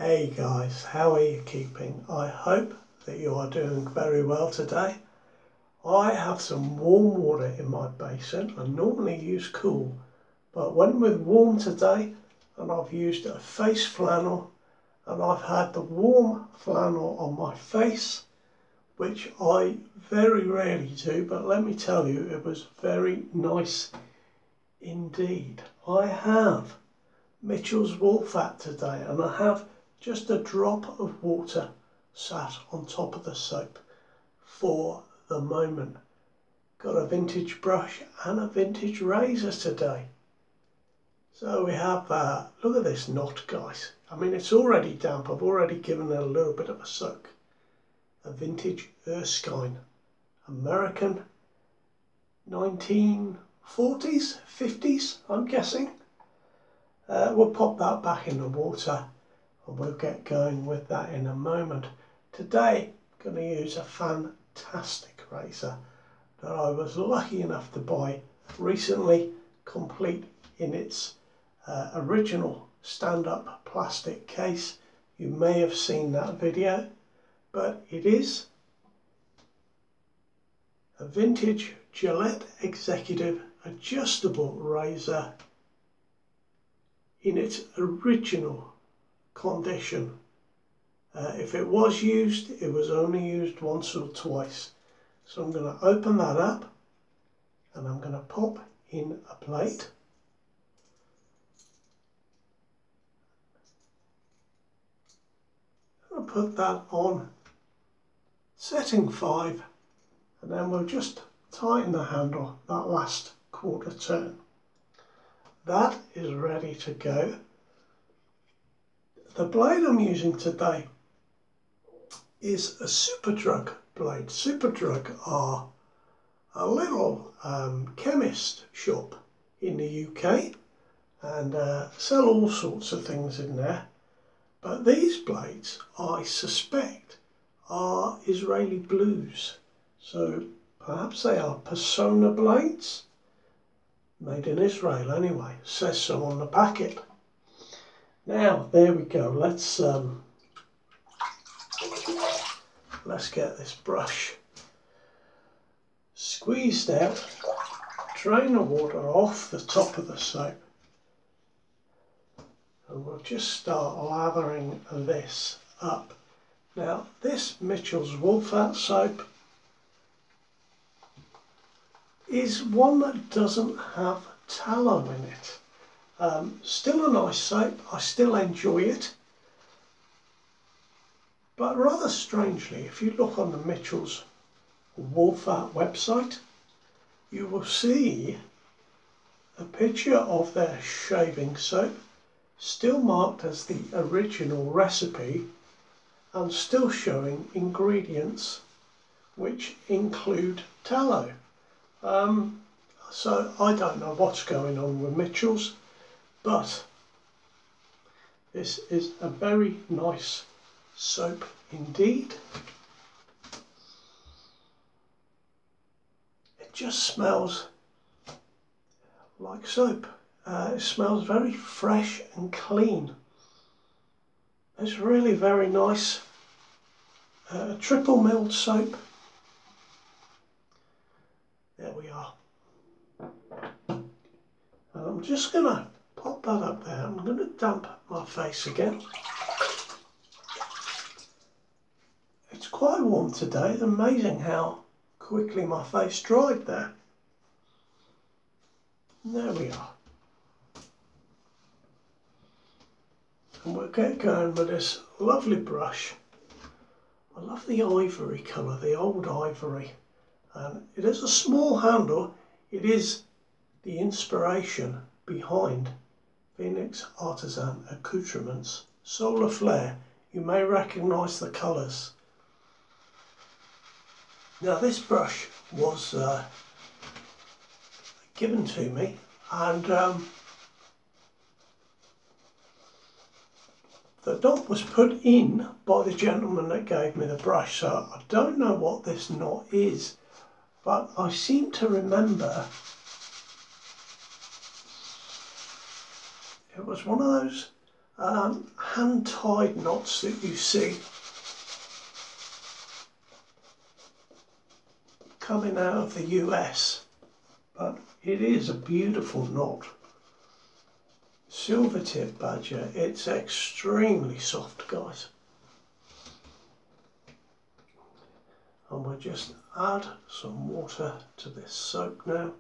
Hey guys, how are you keeping? I hope that you are doing very well today. I have some warm water in my basin. I normally use cool, but went with warm today and I've used a face flannel, and I've had the warm flannel on my face, which I very rarely do, but let me tell you, it was very nice indeed. I have Mitchell's wool fat today, and I have just a drop of water sat on top of the soap for the moment. Got a vintage brush and a vintage razor today. So we have, look at this knot guys. I mean, it's already damp. I've already given it a little bit of a soak. A vintage Erskine, American 1940s, 50s, I'm guessing. We'll pop that back in the water and we'll get going with that in a moment. Today, I'm going to use a fantastic razor that I was lucky enough to buy recently, complete in its original stand-up plastic case. You may have seen that video, but it is a vintage Gillette Executive adjustable razor in its original condition. If it was used, it was only used once or twice. So I'm going to open that up and I'm going to pop in a plate. I'll put that on setting 5, and then we'll just tighten the handle that last quarter turn. That is ready to go. The blade I'm using today is a Superdrug blade. Superdrug are a little chemist shop in the UK and sell all sorts of things in there. But these blades, I suspect, are Israeli blues. So perhaps they are Persona blades. Made in Israel anyway, says so on the packet. Now, there we go. Let's get this brush squeezed out, drain the water off the top of the soap, and we'll just start lathering this up. Now, this Mitchell's wool fat soap is one that doesn't have tallow in it. Still a nice soap, I still enjoy it. But rather strangely, if you look on the Mitchell's wool fat website, you will see a picture of their shaving soap, still marked as the original recipe and still showing ingredients which include tallow. So I don't know what's going on with Mitchell's, but this is a very nice soap indeed. It just smells like soap. It smells very fresh and clean. It's really very nice. Triple milled soap. There we are. And I'm just going to pop that up there. I'm going to damp my face again. It's quite warm today. It's amazing how quickly my face dried there. And there we are. And we'll get going with this lovely brush. I love the ivory colour, the old ivory. And it is a small handle. It is the inspiration behind Phoenix Artisan Accoutrements Solar Flare. You may recognise the colours. Now this brush was given to me, and the knot was put in by the gentleman that gave me the brush, so I don't know what this knot is, but I seem to remember it was one of those hand-tied knots that you see coming out of the US, but it is a beautiful knot. Silver tip badger, it's extremely soft, guys. And we'll just add some water to this soap now.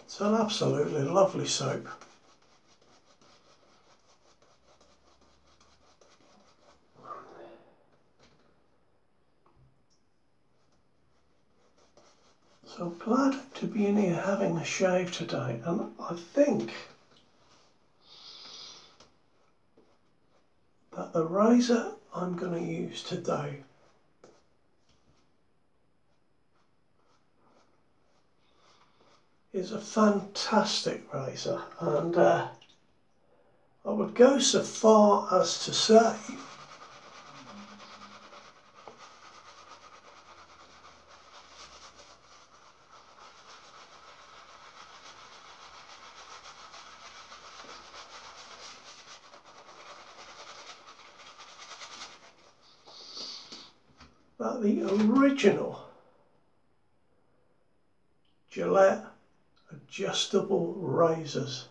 It's an absolutely lovely soap. So I'm glad to be in here having a shave today, and I think that the razor I'm going to use today is a fantastic razor, and I would go so far as to say that the original Gillette adjustable razors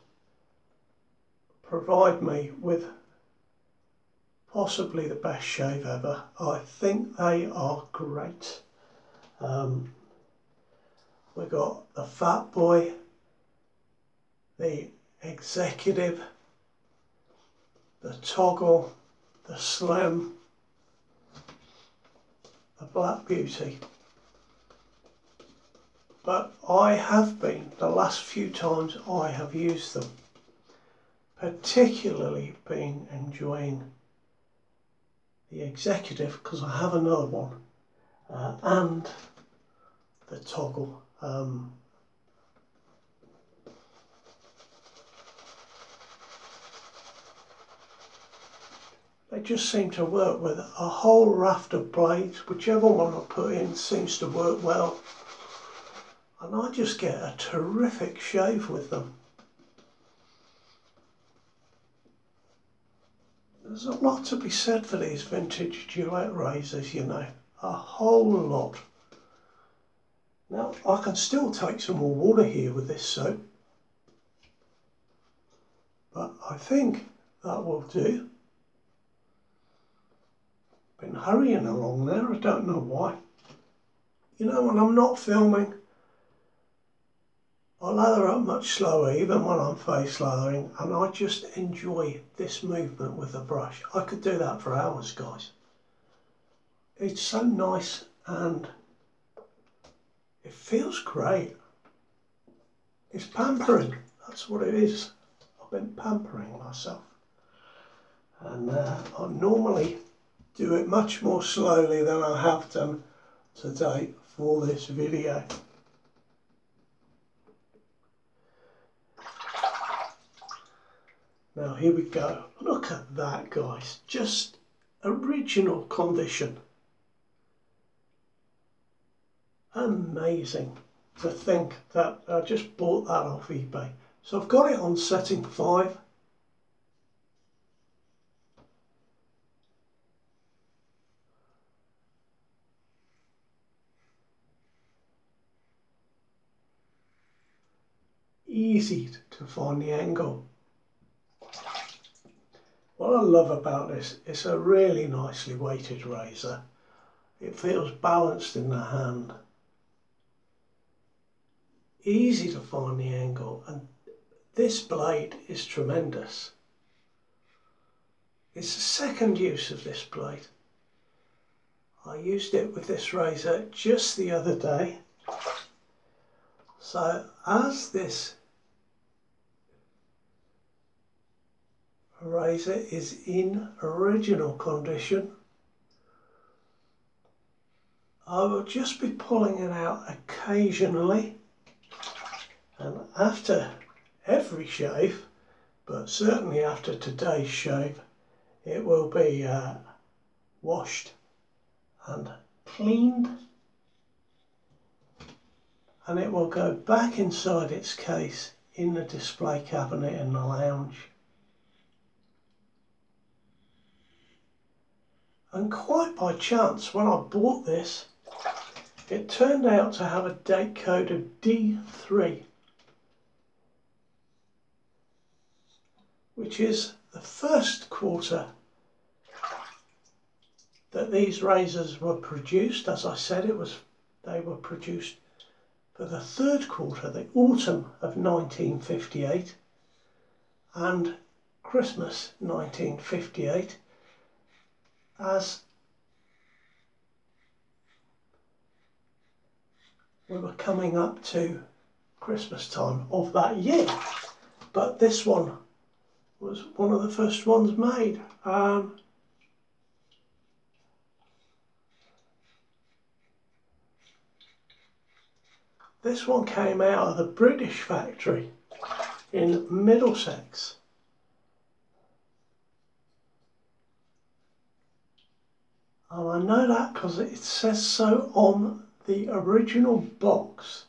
provide me with possibly the best shave ever. I think they are great. We got the Fat Boy, the Executive, the Toggle, the Slim, the Black Beauty. But I have been, the last few times I have used them, particularly been enjoying the Executive, because I have another one, and the Toggle. They just seem to work with a whole raft of blades. Whichever one I put in seems to work well. And I just get a terrific shave with them. There's a lot to be said for these vintage Gillette razors, you know. A whole lot. Now, I can still take some more water here with this soap. But I think that will do. Been hurrying along there, I don't know why. You know, when I'm not filming, I lather up much slower, even when I'm face lathering, and I just enjoy this movement with the brush. I could do that for hours, guys. It's so nice and it feels great. It's pampering, that's what it is. I've been pampering myself. And I normally do it much more slowly than I have done today for this video. Now here we go. Look at that, guys. Just original condition. Amazing to think that I just bought that off eBay. So I've got it on setting 5. Easy to find the angle. What I love about this, it's a really nicely weighted razor. It feels balanced in the hand. Easy to find the angle, and this blade is tremendous. It's the second use of this blade. I used it with this razor just the other day. So as this razor is in original condition, I will just be pulling it out occasionally, and after every shave, but certainly after today's shave, it will be washed and cleaned and it will go back inside its case in the display cabinet in the lounge. And quite by chance, when I bought this, it turned out to have a date code of D3, which is the first quarter that these razors were produced. As I said, they were produced for the third quarter, the autumn of 1958 and Christmas 1958, as we were coming up to Christmas time of that year. But this one was one of the first ones made. This one came out of the British factory in Middlesex. And I know that because it says so on the original box,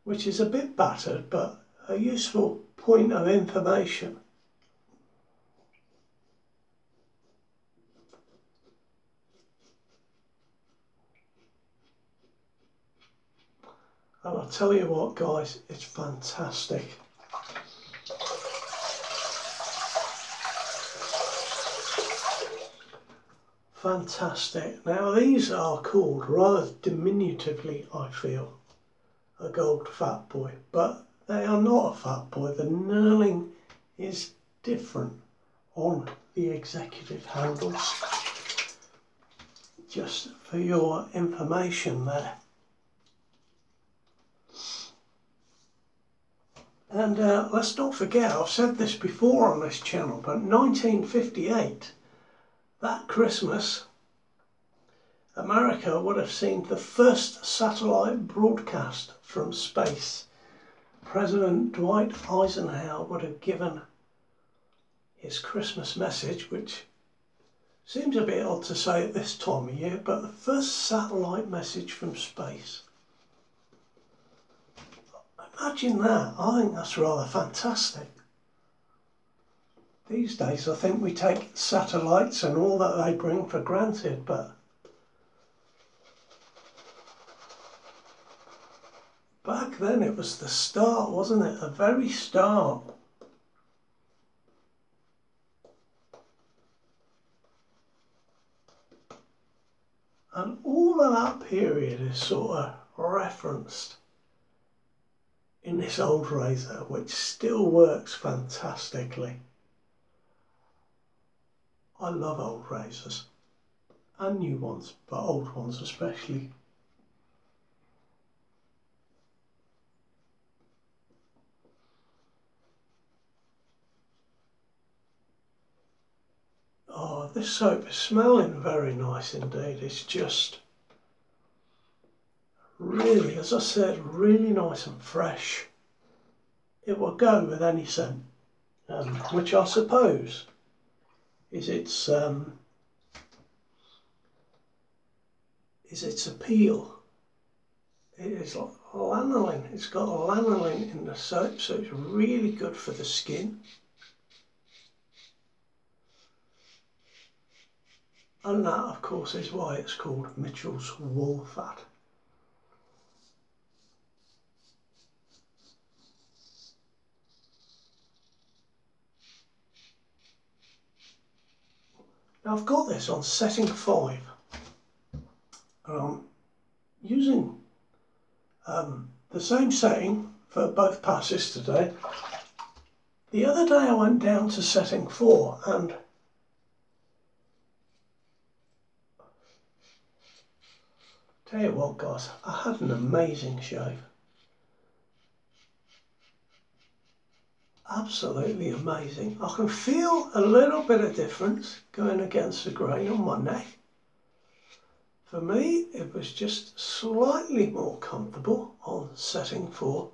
which is a bit battered, but a useful point of information. And I'll tell you what, guys, it's fantastic. Fantastic. Now these are called rather diminutively, I feel, a gold fat boy, but they are not a fat boy. The knurling is different on the Executive handles, just for your information there. And let's not forget, I've said this before on this channel, but 1958, that Christmas, America would have seen the first satellite broadcast from space. President Dwight Eisenhower would have given his Christmas message, which seems a bit odd to say at this time of year, but the first satellite message from space. Imagine that. I think that's rather fantastic. These days I think we take satellites and all that they bring for granted, but back then it was the start, wasn't it? The very start. And all of that period is sort of referenced in this old razor, which still works fantastically. I love old razors, and new ones, but old ones especially. Oh, this soap is smelling very nice indeed. It's just really, as I said, really nice and fresh. It will go with any scent, which I suppose is its appeal. It is like lanolin. It's got lanolin in the soap, so it's really good for the skin. And that, of course, is why it's called Mitchell's Wool Fat. Now I've got this on setting 5. Using the same setting for both passes today. The other day I went down to setting 4 and tell you what, guys, I had an amazing shave. Absolutely amazing. I can feel a little bit of difference going against the grain on my neck. For me, it was just slightly more comfortable on setting 4.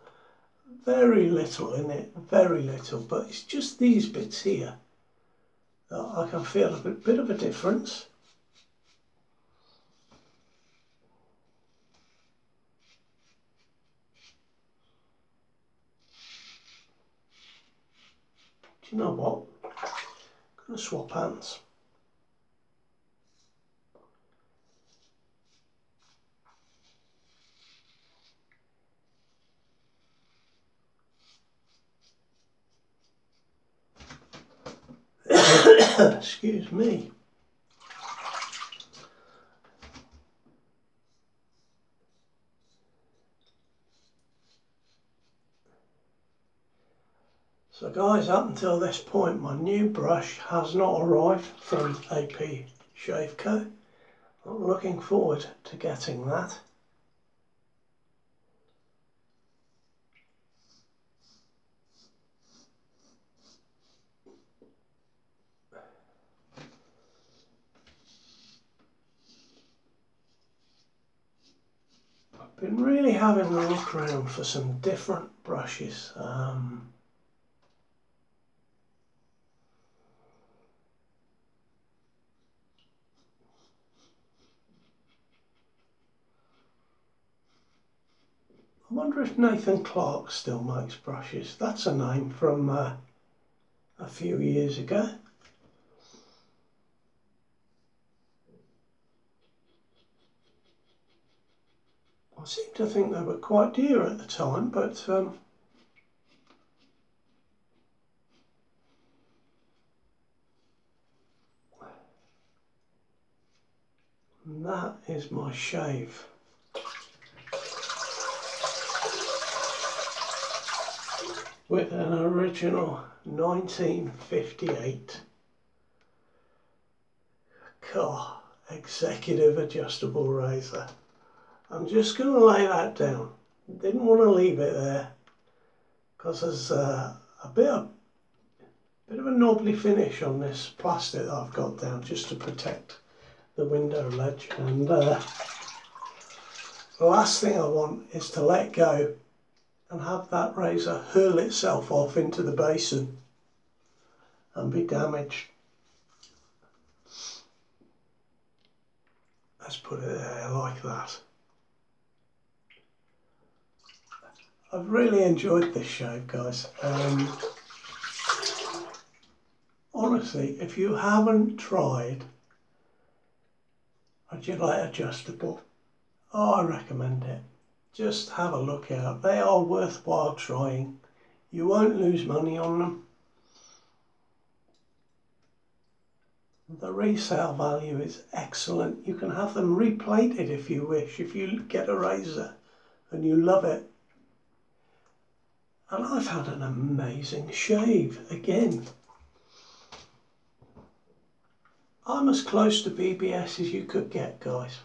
Very little in it, very little, but it's just these bits here that I can feel a bit of a difference. Do you know what? I'm going to swap hands. Excuse me. So guys, up until this point my new brush has not arrived from AP Shave Co. I'm looking forward to getting that. I've been really having a look around for some different brushes. I wonder if Nathan Clark still makes brushes. That's a name from a few years ago. I seem to think they were quite dear at the time, but that is my shave. With an original 1958 Gillette Executive adjustable razor. I'm just going to lay that down. Didn't want to leave it there because there's a bit of a knobbly finish on this plastic that I've got down just to protect the window ledge, and the last thing I want is to let go and have that razor hurl itself off into the basin and be damaged. Let's put it there like that. I've really enjoyed this shave, guys. Honestly, if you haven't tried a Gillette adjustable, I recommend it. Just have a look out. They are worthwhile trying. You won't lose money on them. The resale value is excellent. You can have them replated if you wish, if you get a razor and you love it. And I've had an amazing shave again. I'm as close to BBS as you could get, guys.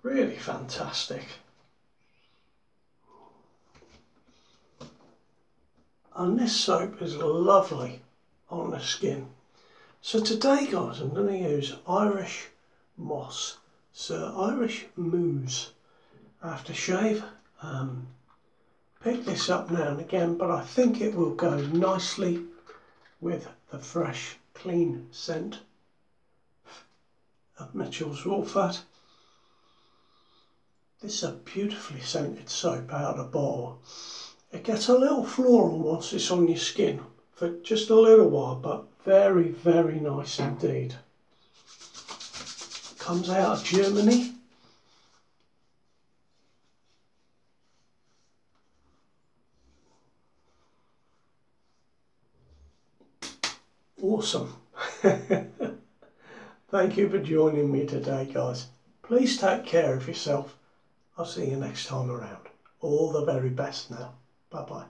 Really fantastic. And this soap is lovely on the skin. So today, guys, I'm going to use Irish Moss, so Irish Mousse aftershave. Pick this up now and again, but I think it will go nicely with the fresh, clean scent of Mitchell's Raw Fat. This is a beautifully scented soap out of the bottle. It gets a little floral once it's on your skin for just a little while, but very, very nice indeed. Comes out of Germany. Awesome. Thank you for joining me today, guys. Please take care of yourself. I'll see you next time around. All the very best now. Bye-bye.